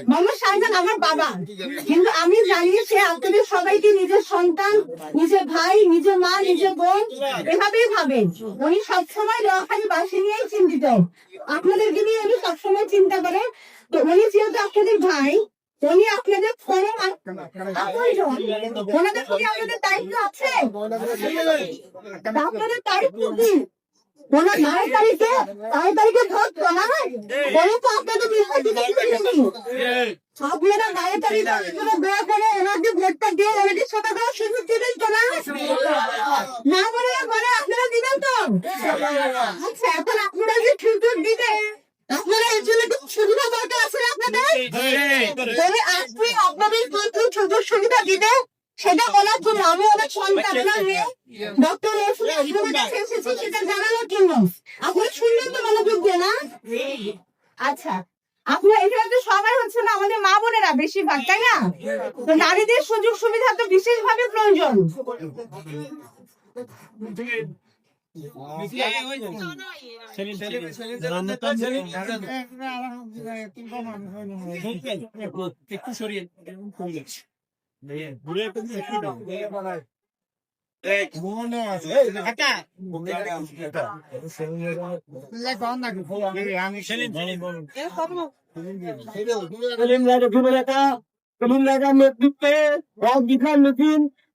মোহাম্মদ শাহজাহান আমার বাবা, কিন্তু আমি জানি সে আপনাদের সবাইকে নিজের সন্তান, নিজের ভাই, নিজের মা, নিজের বোন এভাবেই ভাবেন। উনি সবসময় নোয়াখালী বাসী নিয়েই চিন্তিত, আপনাদেরকে নিয়ে উনি সবসময় চিন্তা করেন। তো উনি যেহেতু আপনাদের ভাই, উনি আপনাদের ফোনে আপনজন, ওনাদের প্রতি আপনাদের দায়িত্ব আছে। আপনাদের দায়িত্ব কি? ওনার 9 তারিখে ভোট না, উনি তো আপনাদের আপনারা 9 তারিখে দয়া করে ওনাকে ভোটটা দিয়ে ওনাকে সেটা দেওয়ার সুযোগ দিবেন তো না? না বলে আপনারা দিবেন তো? আচ্ছা, এখন আপনারা যে সুযোগ দিবেন, আপনারা এর জন্য সুবিধা দরকার আছে আপনাদের? আপনি আপনাদের সুযোগ সুবিধা দিবে সেটা বলার জন্য আমি অনেক সন্তান মেয়ে ডক্টর সেটা জানানোর জন্য আপনি শুনলেন তো মনোযোগ দিয়ে না? আচ্ছা, আপনার এখানে তো সবাই হচ্ছে না আমাদের মা বোনেরা বেশিরভাগ, তাই না? তো নারীদের সুযোগ সুবিধা তো বিশেষভাবে প্রয়োজন।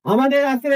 আমাদের আজকের